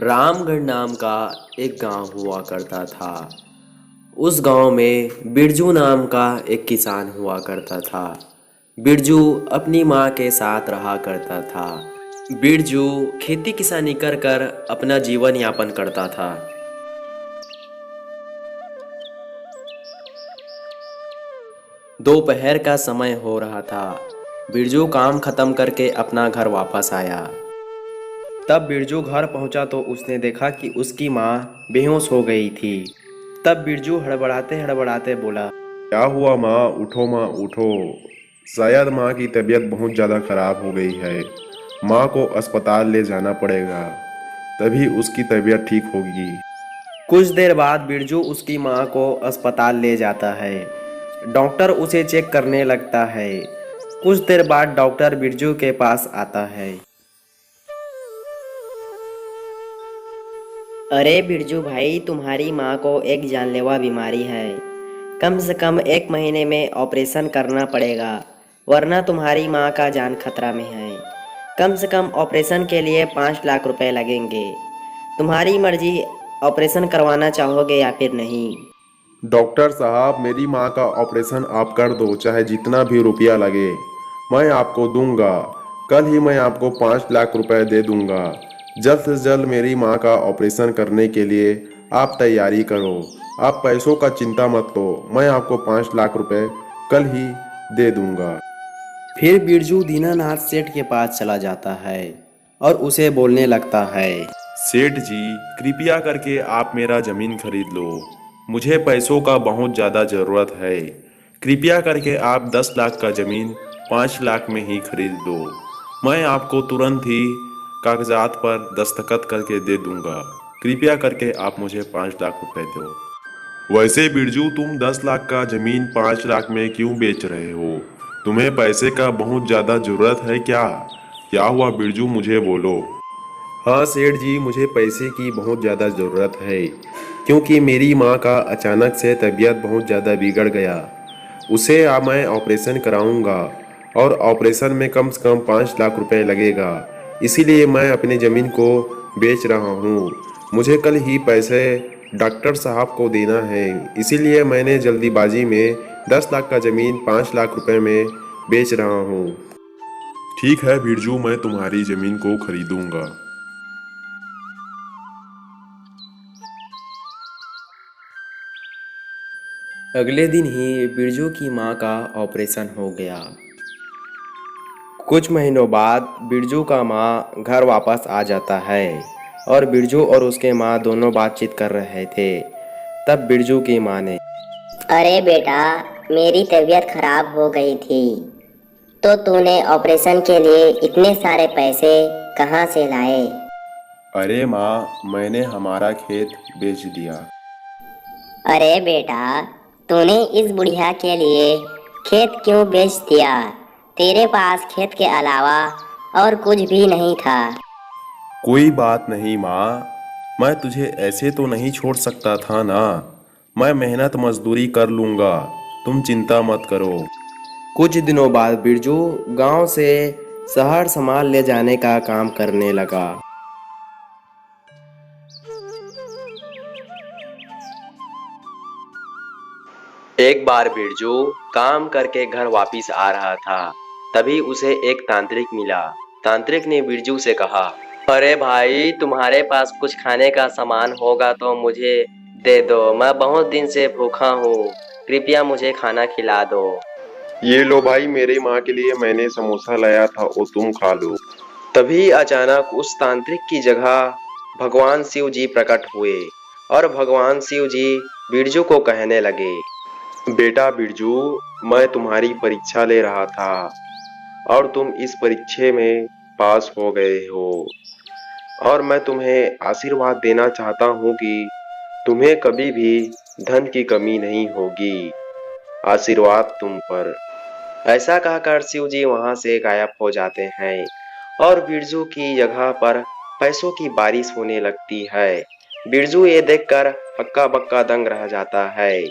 रामगढ़ नाम का एक गांव हुआ करता था। उस गांव में बिरजू नाम का एक किसान हुआ करता था। बिरजू अपनी माँ के साथ रहा करता था। बिरजू खेती किसानी कर कर अपना जीवन यापन करता था। दोपहर का समय हो रहा था। बिरजू काम खत्म करके अपना घर वापस आया। तब बिरजू घर पहुंचा तो उसने देखा कि उसकी माँ बेहोश हो गई थी। तब बिरजू हड़बड़ाते हड़बड़ाते बोला, क्या हुआ माँ? उठो माँ उठो। शायद माँ की तबीयत बहुत ज़्यादा खराब हो गई है। माँ को अस्पताल ले जाना पड़ेगा, तभी उसकी तबीयत ठीक होगी। कुछ देर बाद बिरजू उसकी माँ को अस्पताल ले जाता है। डॉक्टर उसे चेक करने लगता है। कुछ देर बाद डॉक्टर बिरजू के पास आता है। अरे बिरजू भाई, तुम्हारी माँ को एक जानलेवा बीमारी है। कम से कम 1 महीने में ऑपरेशन करना पड़ेगा, वरना तुम्हारी माँ का जान खतरा में है। कम से कम ऑपरेशन के लिए 5 लाख रुपए लगेंगे। तुम्हारी मर्जी, ऑपरेशन करवाना चाहोगे या फिर नहीं? डॉक्टर साहब, मेरी माँ का ऑपरेशन आप कर दो, चाहे जितना भी रुपया लगे मैं आपको दूंगा। कल ही मैं आपको 5 लाख रुपए दे दूंगा। जल्द से जल्द मेरी माँ का ऑपरेशन करने के लिए आप तैयारी करो। आप पैसों का चिंता मत लो, मैं आपको 5 लाख रुपए कल ही दे दूंगा। फिर बिरजू दीनानाथ सेठ के पास चला जाता है और उसे बोलने लगता है, सेठ जी, कृपया करके आप मेरा जमीन खरीद लो। मुझे पैसों का बहुत ज़्यादा ज़रूरत है। कृपया करके आप 10 लाख का ज़मीन 5 लाख में ही खरीद लो। मैं आपको तुरंत ही कागजात पर दस्तखत करके दे दूंगा। कृपया करके आप मुझे 5 लाख रुपए दो। वैसे बिरजू, तुम 10 लाख का ज़मीन 5 लाख में क्यों बेच रहे हो? तुम्हें पैसे का बहुत ज़्यादा ज़रूरत है क्या? क्या हुआ बिरजू, मुझे बोलो। हाँ सेठ जी, मुझे पैसे की बहुत ज़्यादा ज़रूरत है, क्योंकि मेरी माँ का अचानक से तबीयत बहुत ज़्यादा बिगड़ गया। उसे अब मैं ऑपरेशन कराऊंगा और ऑपरेशन में कम से कम 5 लाख रुपए लगेगा। इसीलिए मैं अपनी ज़मीन को बेच रहा हूँ। मुझे कल ही पैसे डॉक्टर साहब को देना है, इसीलिए मैंने जल्दीबाजी में 10 लाख का ज़मीन 5 लाख रुपए में बेच रहा हूँ। ठीक है बिरजू, मैं तुम्हारी ज़मीन को खरीदूंगा। अगले दिन ही बिरजू की माँ का ऑपरेशन हो गया। कुछ महीनों बाद बिरजू का माँ घर वापस आ जाता है और बिरजू और उसके माँ दोनों बातचीत कर रहे थे। तब बिरजू की माँ ने, अरे बेटा, मेरी तबीयत खराब हो गई थी, तो तूने ऑपरेशन के लिए इतने सारे पैसे कहाँ से लाए? अरे माँ, मैंने हमारा खेत बेच दिया। अरे बेटा, तूने इस बुढ़िया के लिए खेत क्यों बेच दिया? तेरे पास खेत के अलावा और कुछ भी नहीं था। कोई बात नहीं माँ, मैं तुझे ऐसे तो नहीं छोड़ सकता था ना। मैं मेहनत मजदूरी कर लूँगा, तुम चिंता मत करो। कुछ दिनों बाद बिरजू गांव से शहर सामान ले जाने का काम करने लगा। एक बार बिरजू काम करके घर वापस आ रहा था। तभी उसे एक तांत्रिक मिला। तांत्रिक ने बिरजू से कहा, अरे भाई, तुम्हारे पास कुछ खाने का सामान होगा तो मुझे दे दो। मैं बहुत दिन से भूखा हूँ, कृपया मुझे खाना खिला दो। ये लो भाई, मेरी माँ के लिए मैंने समोसा लाया था, वो तुम खा लो। तभी अचानक उस तांत्रिक की जगह भगवान शिव जी प्रकट हुए और भगवान शिव जी बिरजू को कहने लगे, बेटा बिरजू, मैं तुम्हारी परीक्षा ले रहा था और तुम इस परीक्षा में पास हो गए हो, और मैं तुम्हें आशीर्वाद देना चाहता हूँ कि तुम्हें कभी भी धन की कमी नहीं होगी। आशीर्वाद तुम पर। ऐसा कहकर शिव जी वहां से गायब हो जाते हैं और बिरजू की जगह पर पैसों की बारिश होने लगती है। बिरजू ये देखकर हक्का बक्का दंग रह जाता है।